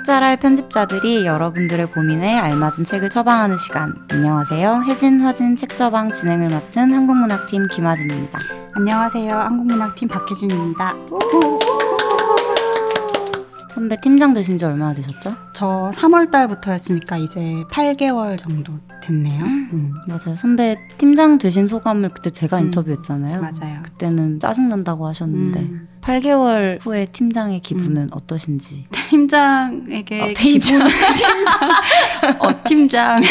짝잘할 편집자들이 여러분들의 고민에 알맞은 책을 처방하는 시간. 안녕하세요. 혜진, 화진 책처방 진행을 맡은 한국문학팀 김화진입니다. 안녕하세요. 한국문학팀 박혜진입니다. 선배 팀장 되신 지 얼마나 되셨죠? 저 3월 달부터였으니까 이제 8개월 정도 됐네요. 맞아요. 선배 팀장 되신 소감을 그때 제가 인터뷰했잖아요. 맞아요. 그때는 짜증난다고 하셨는데 8개월 후에 팀장의 기분은 어떠신지. 팀장에게 팀장. 팀장에게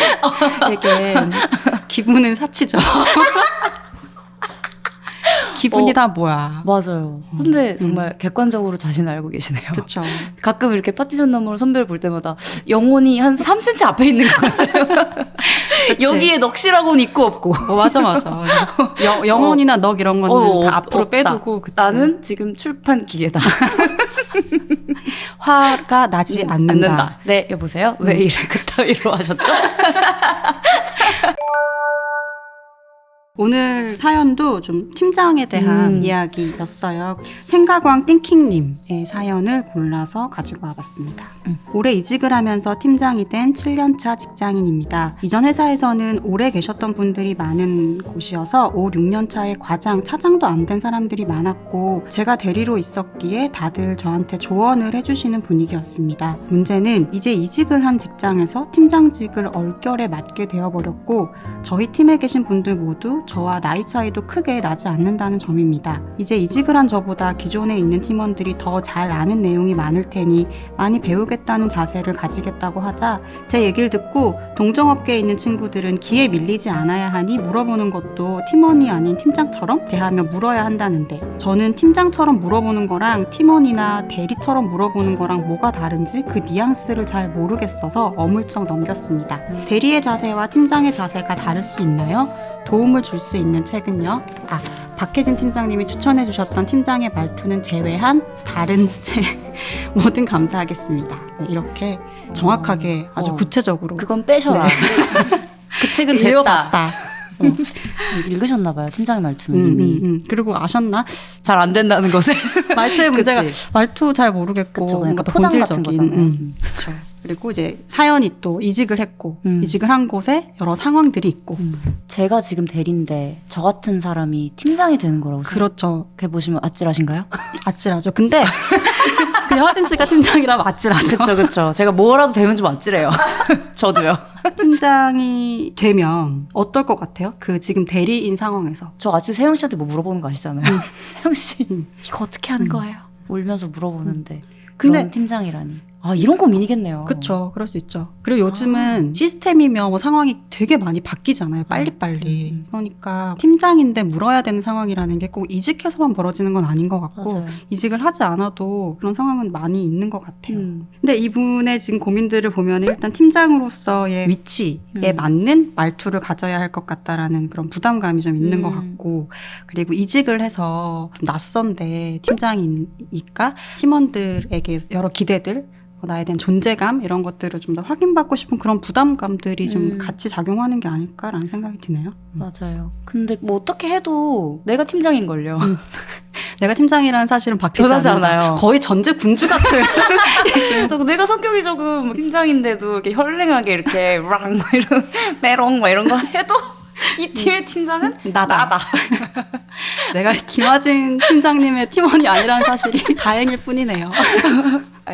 기분은 사치죠. 기분이 다 뭐야. 맞아요. 선배 정말 객관적으로 자신을 알고 계시네요. 그렇죠. 가끔 이렇게 파티션 너머로 선배를 볼 때마다 영혼이 한 3cm 앞에 있는 것 같아요. 여기에 넋이라고는 있고 없고. 맞아. 영혼이나 넋 이런 거는 다 앞으로 없다. 빼두고. 그치? 나는 지금 출판 기계다. 화가 나지 않는다. 네, 여보세요? 왜 이래 그따위로 하셨죠? 오늘 사연도 좀 팀장에 대한 이야기였어요. 생가광 띵킹님의 사연을 골라서 가지고 와봤습니다. 올해 이직을 하면서 팀장이 된 7년차 직장인입니다. 이전 회사에서는 오래 계셨던 분들이 많은 곳이어서 5, 6년차에 과장, 차장도 안 된 사람들이 많았고 제가 대리로 있었기에 다들 저한테 조언을 해주시는 분위기였습니다. 문제는 이제 이직을 한 직장에서 팀장직을 얼결에 맡게 되어버렸고 저희 팀에 계신 분들 모두 저와 나이 차이도 크게 나지 않는다는 점입니다. 이제 이직을 한 저보다 기존에 있는 팀원들이 더 잘 아는 내용이 많을 테니 많이 배우겠다는 자세를 가지겠다고 하자 제 얘기를 듣고 동종업계에 있는 친구들은 기에 밀리지 않아야 하니 물어보는 것도 팀원이 아닌 팀장처럼 대하며 물어야 한다는데 저는 팀장처럼 물어보는 거랑 팀원이나 대리처럼 물어보는 거랑 뭐가 다른지 그 뉘앙스를 잘 모르겠어서 어물쩍 넘겼습니다. 대리의 자세와 팀장의 자세가 다를 수 있나요? 도움을 줄 수 있는 책은요? 박혜진 팀장님이 추천해 주셨던 팀장의 말투는 제외한 다른 책 뭐든 감사하겠습니다. 네, 이렇게 정확하게 아주 구체적으로 그건 빼셔라. 네. 그 책은 됐다. 읽어봤다. 읽으셨나 봐요. 팀장의 말투는 이미. 그리고 아셨나? 잘 안 된다는 것을. 말투의 문제가 그치. 말투 잘 모르겠고 그쵸, 뭔가 더 포장 같은 본질적인. 거잖아요. 그렇죠. 그리고 이제 사연이 또 이직을 했고 이직을 한 곳에 여러 상황들이 있고 제가 지금 대리인데 저 같은 사람이 팀장이 되는 거라고 그렇죠. 생각해보시면 아찔하신가요? 아찔하죠. 근데 그냥 화진 씨가 팀장이라면 아찔하죠. 그쵸. 제가 뭐라도 되면 좀 아찔해요. 저도요. 팀장이 되면 어떨 것 같아요? 그 지금 대리인 상황에서. 저 아주 세영 씨한테 뭐 물어보는 거 아시잖아요. 세영 씨 이거 어떻게 하는 거예요? 울면서 물어보는데 그런 근데 팀장이라니. 이런 고민이겠네요. 그쵸. 그럴 수 있죠. 그리고 요즘은 시스템이며 뭐 상황이 되게 많이 바뀌잖아요. 빨리빨리. 그러니까 팀장인데 물어야 되는 상황이라는 게 꼭 이직해서만 벌어지는 건 아닌 것 같고 맞아요. 이직을 하지 않아도 그런 상황은 많이 있는 것 같아요. 근데 이분의 지금 고민들을 보면 일단 팀장으로서의 위치에 맞는 말투를 가져야 할 것 같다라는 그런 부담감이 좀 있는 것 같고 그리고 이직을 해서 좀 낯선데 팀장이니까 팀원들에게 여러 기대들 나에 대한 존재감 이런 것들을 좀 더 확인받고 싶은 그런 부담감들이 좀 같이 작용하는 게 아닐까라는 생각이 드네요. 맞아요. 근데 뭐 어떻게 해도 내가 팀장인걸요. 내가 팀장이라는 사실은 바뀌지 변하지 않는다. 않아요. 거의 전제 군주 같은. 또 내가 성격이 조금 팀장인데도 이렇게 현랭하게 이렇게 랑 이런 메롱 이런 거 해도 이 팀의 팀장은 나다. 내가 김화진 팀장님의 팀원이 아니라는 사실이 다행일 뿐이네요.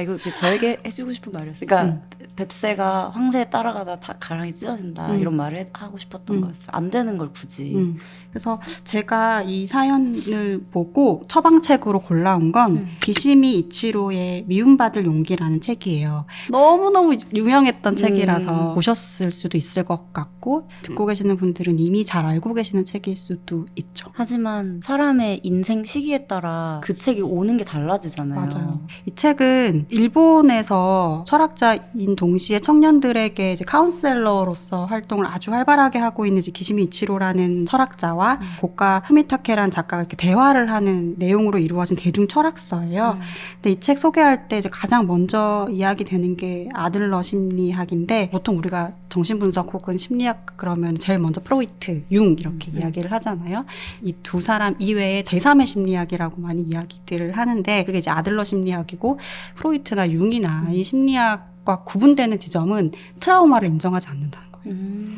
이거 저에게 해주고 싶은 말이었어요. 그러니까 뱁새가 황새에 따라가다 다 가랑이 찢어진다 이런 말을 하고 싶었던 거였어요. 안 되는 걸 굳이. 그래서 제가 이 사연을 보고 처방책으로 골라온 건 기시미 이치로의 미움받을 용기라는 책이에요. 너무너무 유명했던 책이라서 보셨을 수도 있을 것 같고 듣고 계시는 분들은 이미 잘 알고 계시는 책일 수도 있죠. 하지만 사람의 인생 시기에 따라 그 책이 오는 게 달라지잖아요. 맞아요. 이 책은 일본에서 철학자인 동시에 청년들에게 이제 카운셀러로서 활동을 아주 활발하게 하고 있는 이제 기시미 이치로라는 철학자와 고가 후미타케라는 작가가 이렇게 대화를 하는 내용으로 이루어진 대중 철학서예요. 근데 이 책 소개할 때 이제 가장 먼저 이야기되는 게 아들러 심리학인데, 보통 우리가 정신분석 혹은 심리학 그러면 제일 먼저 프로이트, 융 이렇게 이야기를 하잖아요. 이 두 사람 이외에 제3의 심리학이라고 많이 이야기들을 하는데, 그게 이제 아들러 심리학이고, 프로이트나 융이나 이 심리학과 구분되는 지점은 트라우마를 인정하지 않는다는 거예요.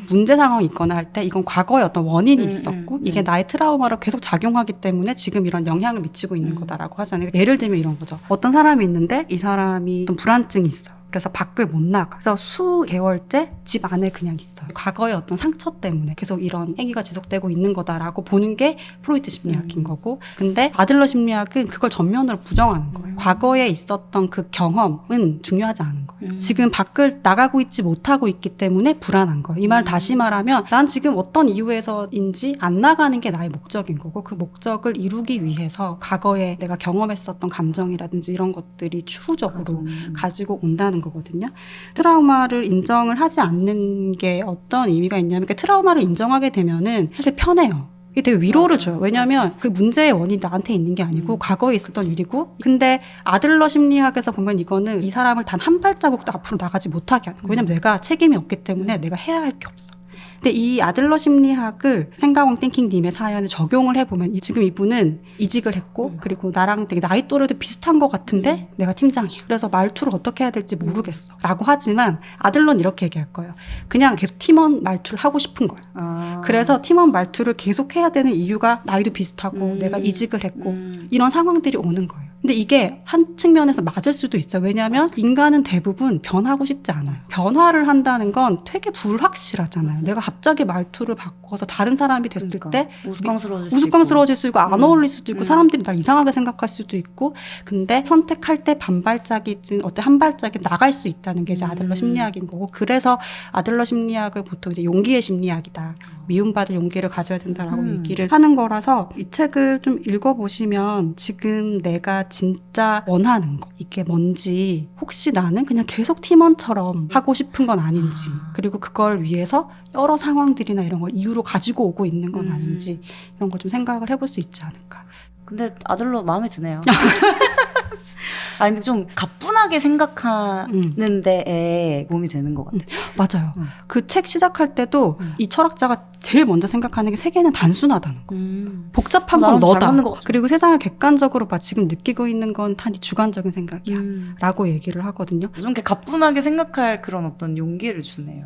문제 상황이 있거나 할 때 이건 과거에 어떤 원인이 있었고 이게 나의 트라우마로 계속 작용하기 때문에 지금 이런 영향을 미치고 있는 거다라고 하잖아요. 예를 들면 이런 거죠. 어떤 사람이 있는데 이 사람이 어떤 불안증이 있어요. 그래서 밖을 못 나가. 그래서 수개월째 집 안에 그냥 있어요. 과거의 어떤 상처 때문에 계속 이런 행위가 지속되고 있는 거다라고 보는 게 프로이트 심리학인 거고, 근데 아들러 심리학은 그걸 전면으로 부정하는 거예요. 과거에 있었던 그 경험은 중요하지 않은 거예요. 지금 밖을 나가고 있지 못하고 있기 때문에 불안한 거예요. 이 말 다시 말하면 난 지금 어떤 이유에서인지 안 나가는 게 나의 목적인 거고, 그 목적을 이루기 위해서 과거에 내가 경험했었던 감정이라든지 이런 것들이 추후적으로 가지고 온다는 거거든요. 트라우마를 인정을 하지 않는 게 어떤 의미가 있냐면, 그 트라우마를 인정하게 되면은 사실 편해요. 이게 되게 위로를 줘요. 왜냐하면 그 문제의 원인이 나한테 있는 게 아니고 과거에 있었던 일이고, 근데 아들러 심리학에서 보면 이거는 이 사람을 단 한 발자국도 앞으로 나가지 못하게 하는 거예요. 왜냐면 내가 책임이 없기 때문에 내가 해야 할 게 없어. 근데 이 아들러 심리학을 생가공 띵킹님의 사연에 적용을 해보면, 지금 이분은 이직을 했고 그리고 나랑 되게 나이 또래도 비슷한 것 같은데 내가 팀장이야. 그래서 말투를 어떻게 해야 될지 모르겠어 라고 하지만 아들러는 이렇게 얘기할 거예요. 그냥 계속 팀원 말투를 하고 싶은 거야. 그래서 팀원 말투를 계속 해야 되는 이유가 나이도 비슷하고 내가 이직을 했고 이런 상황들이 오는 거예요. 근데 이게 한 측면에서 맞을 수도 있어요. 왜냐하면 인간은 대부분 변하고 싶지 않아요. 변화를 한다는 건 되게 불확실하잖아요. 내가 갑자기 말투를 바꿔서 다른 사람이 됐을 때 우스꽝스러워질 수 있고 안 어울릴 수도 있고 사람들이 날 이상하게 생각할 수도 있고, 근데 선택할 때 반발짝이든 어때 한 발짝이 나갈 수 있다는 게 이제 아들러 심리학인 거고, 그래서 아들러 심리학을 보통 이제 용기의 심리학이다, 미움받을 용기를 가져야 된다라고 얘기를 하는 거라서, 이 책을 좀 읽어보시면 지금 내가 진짜 원하는 거 이게 뭔지, 혹시 나는 그냥 계속 팀원처럼 하고 싶은 건 아닌지, 그리고 그걸 위해서 여러 상황들이나 이런 걸 이유로 가지고 오고 있는 건 아닌지, 이런 걸 좀 생각을 해볼 수 있지 않을까. 근데 아들러 마음에 드네요. 아니 근데 좀 가뿐하게 생각하는 데에 도움이 되는 것 같아요. 맞아요. 그 책 시작할 때도 이 철학자가 제일 먼저 생각하는 게 세계는 단순하다는 거. 복잡한 건 너다. 그리고 세상을 객관적으로 봐. 지금 느끼고 있는 건 다 네 주관적인 생각이야. 라고 얘기를 하거든요. 좀 이렇게 가뿐하게 생각할 그런 어떤 용기를 주네요.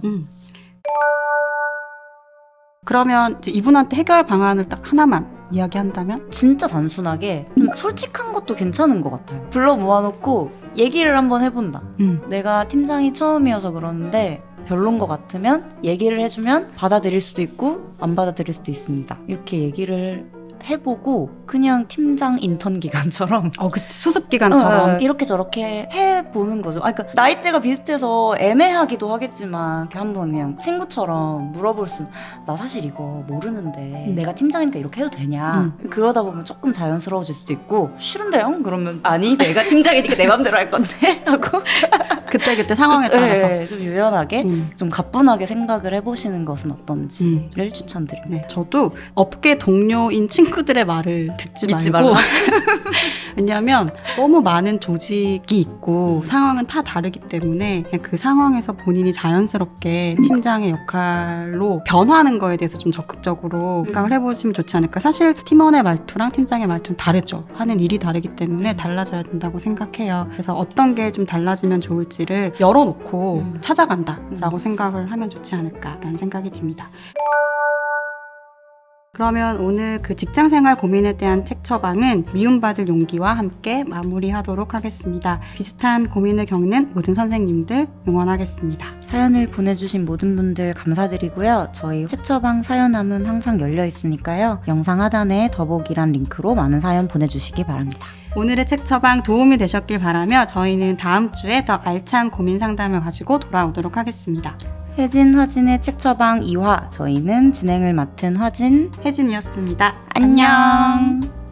그러면 이제 이분한테 해결 방안을 딱 하나만 이야기한다면? 진짜 단순하게 좀 솔직한 것도 괜찮은 것 같아요. 불러 모아놓고 얘기를 한번 해본다. 내가 팀장이 처음이어서 그러는데 별론 것 같으면 얘기를 해주면 받아들일 수도 있고 안 받아들일 수도 있습니다. 이렇게 얘기를 해보고 그냥 팀장 인턴 기간처럼 그치. 수습 기간처럼 이렇게 저렇게 해보는 거죠. 그러니까 나이대가 비슷해서 애매하기도 하겠지만 이렇게 한번 그냥 친구처럼 물어볼 수, 나 사실 이거 모르는데 내가 팀장이니까 이렇게 해도 되냐. 그러다 보면 조금 자연스러워질 수도 있고, 싫은데요? 그러면 아니 내가 팀장이니까 내 맘대로 할 건데 하고 그때 상황에 따라서 좀 유연하게 좀 가뿐하게 생각을 해보시는 것은 어떤지를 추천드립니다. 네, 저도 업계 동료인 친구들의 말을 듣지 말고 왜냐하면 너무 많은 조직이 있고 상황은 다 다르기 때문에 그냥 그 상황에서 본인이 자연스럽게 팀장의 역할로 변화하는 거에 대해서 좀 적극적으로 생각을 해보시면 좋지 않을까. 사실 팀원의 말투랑 팀장의 말투는 다르죠. 하는 일이 다르기 때문에 달라져야 된다고 생각해요. 그래서 어떤 게 좀 달라지면 좋을지를 열어놓고 찾아간다라고 생각을 하면 좋지 않을까라는 생각이 듭니다. 그러면 오늘 그 직장생활 고민에 대한 책 처방은 미움받을 용기와 함께 마무리하도록 하겠습니다. 비슷한 고민을 겪는 모든 선생님들 응원하겠습니다. 사연을 보내주신 모든 분들 감사드리고요. 저희 책 처방 사연함은 항상 열려 있으니까요. 영상 하단에 더보기란 링크로 많은 사연 보내주시기 바랍니다. 오늘의 책 처방 도움이 되셨길 바라며 저희는 다음 주에 더 알찬 고민 상담을 가지고 돌아오도록 하겠습니다. 혜진, 화진의 책 처방 2화. 저희는 진행을 맡은 화진, 혜진이었습니다. 안녕.